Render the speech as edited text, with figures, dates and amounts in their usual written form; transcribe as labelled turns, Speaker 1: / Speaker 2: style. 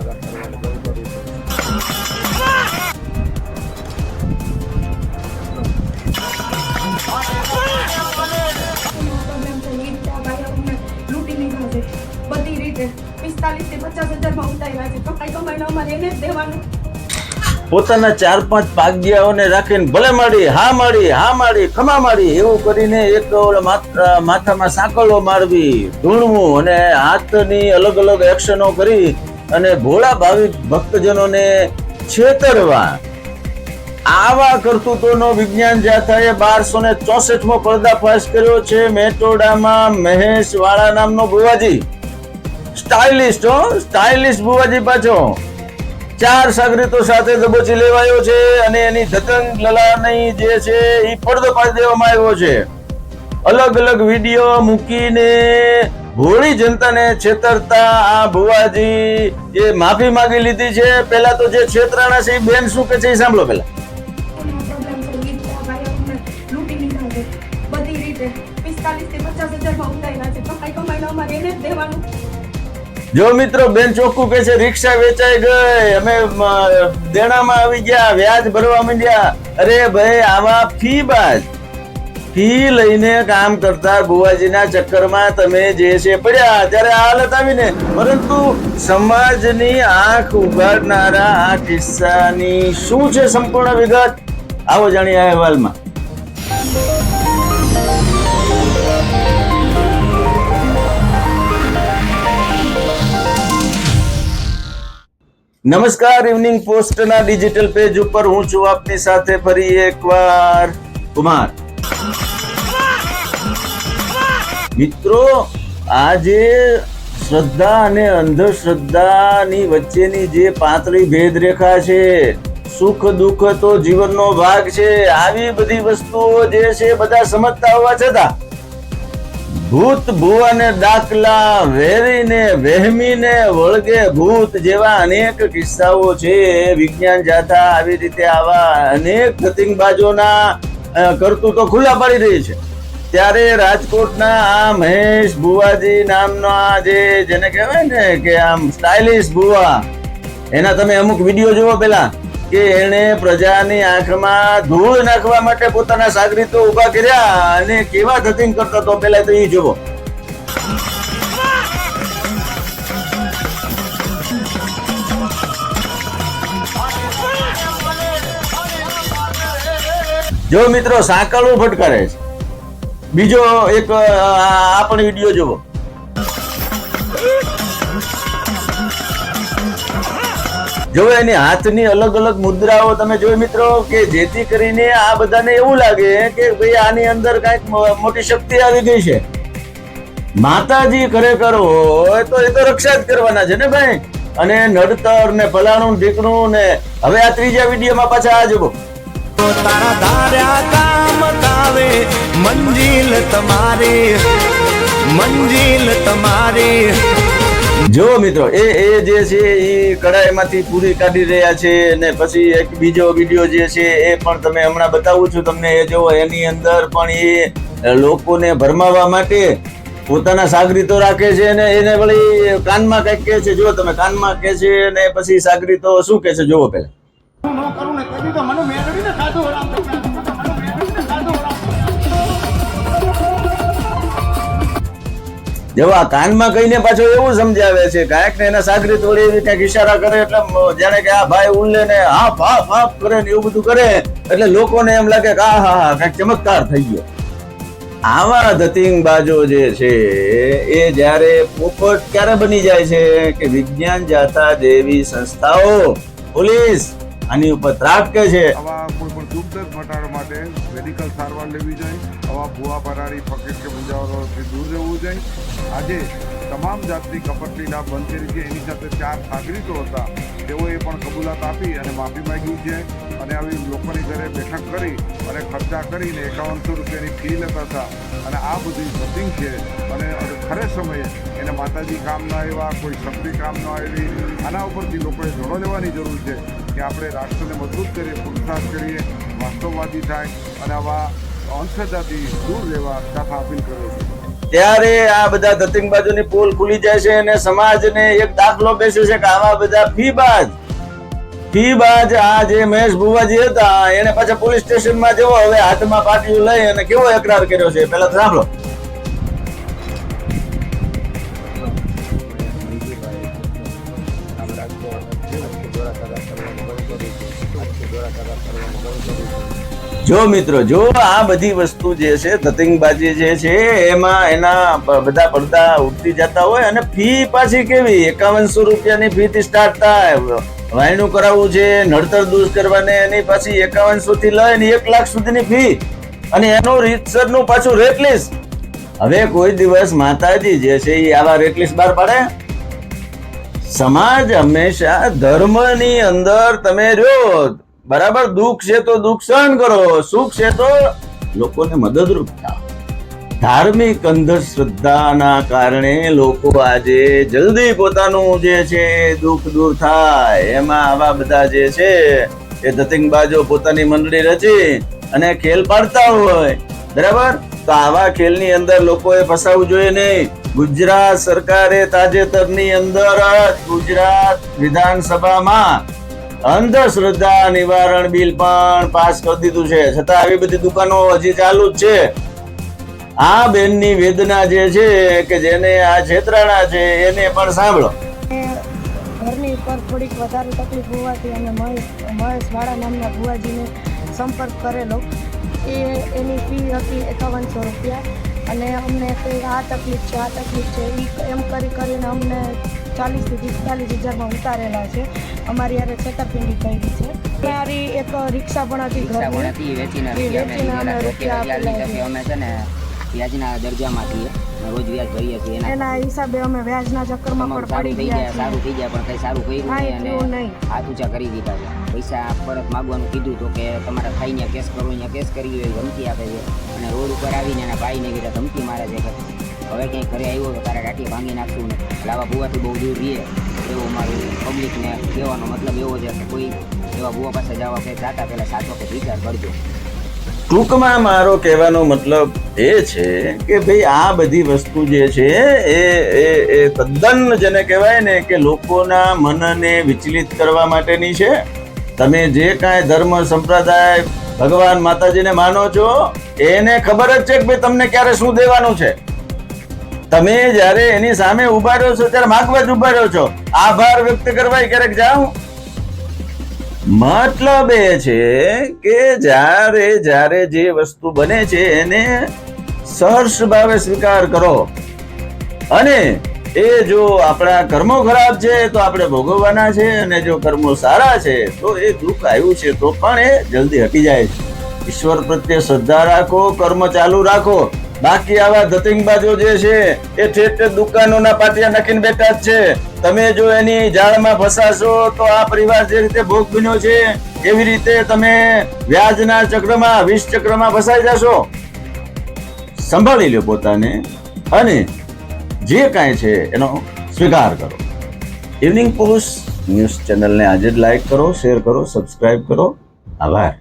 Speaker 1: લગા કરવાને બંધ કરવું પડશે.
Speaker 2: લૂંટી લીધા છે બધી રીતે 45 થી 50,000 માં ઉતાર્યા છે. કમાઈ કમાઈને અમારે એને જ દેવાનું.
Speaker 3: પોતાના 4-5 ભાગ્યાઓને રાખીને ભલે માડી ખમા માડી એવું કરીને એક માથામાં સાંકળો મારવી, ધૂણવું અને હાથની અલગ અલગ એક્શનો કરી અને ભોળા ભાવિક ભક્તજનોને છેતરવા. આવા કરતૂતોનો વિજ્ઞાન જાથાએ 1264મો પર્દાફાશ કર્યો છે. મેટોડામાં મહેશ વાળા નામનો બુવાજી, સ્ટાઇલિસ્ટ બુવાજી પાછો 4 સાગરીતો સાથે દબોચી લેવાયો છે અને એની ધતંગ લલાની જે છે એ પડદો પાડી દેવામાં આવ્યો છે. અલગ અલગ વિડીયો મૂકીને ભોળી જનતાને છેતરતા આ ભુવાજી જે માફી માંગી લીધી છે. પેલા તો જે છેતરાણા છે એ બેન શું કે છે એ સાંભળો પેલા.
Speaker 2: લૂંટી લીધા છે બધી રીતે 45 થી 50,000 માં ઉતાર્યા છે. કમાઈ કમાઈને અમારે એને જ દેવાનું.
Speaker 3: જો મિત્રો બેન ચોખ્ખું કે છે રિક્ષા વેચાઈ ગઈ, અમે દેણામાં આવી ગયા, વ્યાજ ભરવા માંડ્યા. અરે ભાઈ આવા ફી લઈને કામ કરતા બુવાજીના ચક્કરમાં તમે જે છે પડ્યા ત્યારે આ હાલત આવીને. પરંતુ સમાજની આંખ ઉઘાડનારા આ કિસ્સાની શું છે સંપૂર્ણ વિગત આવો જાણીએ આ અહેવાલમાં. નમસ્કાર, ઇવનિંગ પોસ્ટના ડિજિટલ પેજ ઉપર હું છું આપની સાથે ફરી એકવાર કુમાર. મિત્રો, આજે શ્રદ્ધા અને અંધશ્રદ્ધાની વચ્ચેની જે પાતળી ભેદરેખા છે, સુખ દુઃખ તો જીવનનો ભાગ છે, આવી બધી વસ્તુઓ જે છે બધા સમજતા હોવા છતાં ભૂત ભુવાને દાખલા વેરીને વહેમીને વળગે ભૂત જેવા અનેક કિસ્સાઓ છે. વિજ્ઞાન જાથા આવી રીતે આવા અનેક ધતિંગબાજોના કરતૂતો ખુલ્લા પાડી રહી છે. ત્યારે રાજકોટના આ મહેશ ભુવાજી નામના જેને કહેવાય ને કે આમ સ્ટાઇલિશ ભુવા, એના તમે અમુક વિડીયો જોવો પેલા કે એને પ્રજાની આંખમાં ધૂળ નાખવા માટે પોતાના સાગરીતો ઉભા કર્યા અને કેવા ધતિંગ કરતા તો પેલા તો એ જોવો. જો મિત્રો સાંકળો ફટકારે છે. બીજો એક આ પણ વિડીયો જોવો. જો એની હાથની અલગ અલગ મુદ્રાઓ તમે જોઈ મિત્રો કે જેથી કરીને આ બધાને એવું લાગે કે ભાઈ આની અંદર કઈક મોટી શક્તિ આવી ગઈ છે. માતાજી ખરેખર હોય તો એ તો રક્ષા જ કરવાના છે ને ભાઈ. અને નડતર ને ફલાણું ઢીકણું ને હવે આ ત્રીજા વિડીયોમાં પાછા આ જુઓ.
Speaker 4: તારા ધાર્યા કામ કાવે મંજિલ તમારી.
Speaker 3: જો મિત્રો એ જે છે એ કડાઈમાંથી પૂરી કાઢી રહ્યા છે અને પછી એક બીજો વિડીયો જે છે એ પણ તમે હમણાં બતાવું છું તમને. એ જો એની અંદર પણ એ લોકોને ભરમાવવા માટે પોતાના સાગરીતો રાખે છે અને એને વળી કાનમાં કઈક કહે છે. જો તમે કાનમાં કહે છે અને પછી સાગરીતો શું કહે છે જોવો પેલા. જેવા કાનમાં કહીને પાછો એવું સમજાવે છે કાંઈક ને એના સાગરીત વડે એવી કંઈક ઈશારા કરે એટલે જાણે કે આ ભાઈ ઉલ્લે ને હાફ કરે ને એવું બધું કરે એટલે લોકોને એમ લાગે કે હા કંઈક ચમત્કાર થઈ ગયો. આવા ધતિંગબાજો જે છે એ જ્યારે પોપટ ક્યારે બની જાય છે કે વિજ્ઞાન જાથા જેવી સંસ્થાઓ, પોલીસ આની ઉપર ત્રાટકે છે.
Speaker 1: આવા કોઈ પણ દુઃખ દર્દ મટાડવા માટે મેડિકલ સારવાર લેવી જોઈએ. આવા ભૂવા ભરાડી ફકીર કે મુંજાવરોથી દૂર રહેવું જોઈએ. આજે તમામ જાતની કપટલીલા બંધ કરી છે. એની સાથે 4 સાગરીતો હતા, તેઓએ પણ કબૂલાત આપી અને માફી માંગી છે. અને આવી લોકોની ઘરે બેઠક કરી અને ખર્ચા કરીને 5100 રૂપિયાની ફી લેતા હતા. અને આ બધી ધતિંગ છે અને ખરે સમયે એને માતાજી કામ ન આવ્યા, કોઈ શક્તિ કામ ન આવી. આના ઉપરથી લોકોએ જોડો લેવાની જરૂર છે કે આપણે રાષ્ટ્રને મજબૂત કરીએ, પુરુષાર્થ કરીએ, વાસ્તવવાદી થાય અને આવા અંધશ્રદ્ધાથી દૂર રહેવા તથા અપીલ કર્યો છે.
Speaker 3: ત્યારે આ બધા ધતિંગબાજોની પોલ ખુલી જાય છે અને સમાજને એક દાખલો બેસે છે કે આવા બધા ફીબાજ આ જે મહેશ ભુવાજી હતા એને પાછા પોલીસ સ્ટેશનમાં જવો હવે હાથમાં પાટિયું લઈ અને કેવો એકરાર કર્યો છે પેલા સાંભળો. જો મિત્રો, જો આ બધી વસ્તુ જે છે ધતિંગબાજી જે છે એમાં એના બધા પડદા ઉઠતી જતા હોય અને ફી પાછી કેવી 5100 રૂપિયાની ફી થી સ્ટાર્ટ થાય. વાયણું કરાવવું છે, નડતર દૂર કરવાને એની પાછી 5100 થી લઈને 1 લાખ સુધીની ફી અને એનું રીતસરનું પાછું રેટ લિસ્ટ. હવે કોઈ દિવસ માતાજી જે છે એ આવા રેટ લિસ્ટ બહાર પાડે? સમાજ હંમેશા ધર્મની અંદર તમે રહ્યો બરાબર, દુઃખ છે તો દુઃખ સહન કરો, સુખ છે તો લોકોને મદદરૂપ થાઓ. ધાર્મિક અંધશ્રદ્ધાના કારણે લોકો આજે જલ્દી પોતાનું જે છે દુઃખ દૂર થાય એમાં આવા બધા જે છે એ ધતિંગબાજો પોતાની મંડળી રચી અને ખેલ પાડતા હોય બરાબર. તો આવા ખેલની અંદર લોકોએ ફસાવવું જોઈએ નહીં. ગુજરાત સરકારે તાજેતરની અંદર ગુજરાત વિધાનસભામાં અંધશ્રદ્ધા નિવારણ બિલ પણ પાસ કરી દીધું છે, છતાં આવી બધી દુકાનો હજી ચાલુ જ છે. આ બેનની વેદના જે છે કે જેને આ છેતરાણા છે એને પણ સાંભળો.
Speaker 5: ઘરની ઉપર થોડીક વધારે તકલીફ હોવાથી અને મહેશ વાળા નામના ભુવાજીને સંપર્ક કરેલો. એની ફી હતી 5100 રૂપિયા અને અમને કંઈ આ તકલીફ છે એમ કરીને અમને 40 થી 45 હજારમાં ઉતારેલા છે. અમારી યારે છેતરપિંડી કરી છે. મારી એક રિક્ષા પણ હતી વેચીને અમે રૂપિયા આપેલા છે.
Speaker 6: વ્યાજના દરજામાંથી રોજ વ્યાજ ભરીએ છીએ
Speaker 5: એના હિસાબે અમે વ્યાજના ચક્કરમાં પણ પડી ગયા.
Speaker 6: સારું થઈ ગયા પણ કઈ સારું કર્યું નહીં અને હાથ ઊંચા કરી દીધા છે. પૈસા પરત માગવાનું કીધું તો કે તમારા ભાઈને કેસ કરો, અહીંયા કેસ કરી હોય ધમકી આપે છે અને રોડ ઉપર આવીને એના ભાઈને કીધા ધમકી મારે છે કે હવે ક્યાંય ઘરે આવ્યો તો તારા ગાંઠી ભાંગી નાખશું ને લાવા ભુવાથી બહુ દૂર રહીએ એવું મારું પબ્લિકને કહેવાનો મતલબ એવો છે કે કોઈ એવા ભુવા પાસે જવા કે જાતા પહેલાં 7 વખત વિચાર કરજો.
Speaker 3: ટૂંકમાં મારો કહેવાનો મતલબ એ છે કે ભાઈ આ બધી વસ્તુ જે છે એ તદ્દન જેને કહેવાય ને કે લોકોના મનને વિચલિત કરવા માટેની છે. તમે જે કાંઈ ધર્મ સંપ્રદાય ભગવાન માતાજીને માનો છો એને ખબર જ છે કે ભાઈ તમને ક્યારે શું દેવાનું છે. તમે જ્યારે એની સામે ઉભા રહ્યો છો ત્યારે માગવા જ ઉભા રહ્યો છો. આભાર વ્યક્ત કરવા ક્યારેક જાઓ. મતલબ એ છે કે જ્યારે જે વસ્તુ બને છે એને સહર્ષ ભાવે સ્વીકાર કરો અને એ જો આપણા કર્મો ખરાબ છે તો આપણે ભોગવવાના છે અને જો કર્મો સારા છે તો એ દુઃખ આવ્યું છે તો પણ એ જલ્દી હટી જાય છે. ઈશ્વર પ્રત્યે શ્રદ્ધા રાખો, કર્મ ચાલુ રાખો. બાકી આવા ધતિંગબાજો જે છે એ ઠેઠ દુકાનોના પાટિયા નાખીને બેઠા જ છે. તમે જો એની જાળમાં ફસાશો તો આ પરિવાર જે રીતે ભોગ બન્યો છે એવી રીતે તમે વ્યાજના ચક્રમાં 20 ચક્રમાં ફસાઈ જશો. સંભાળી લો પોતાને અને જે કાંઈ છે એનો સ્વીકાર કરો. ઇવનિંગ પોસ્ટ ન્યૂઝ ચેનલને આજે જ લાઈક કરો, શેર કરો, સબસ્ક્રાઇબ કરો. આભાર.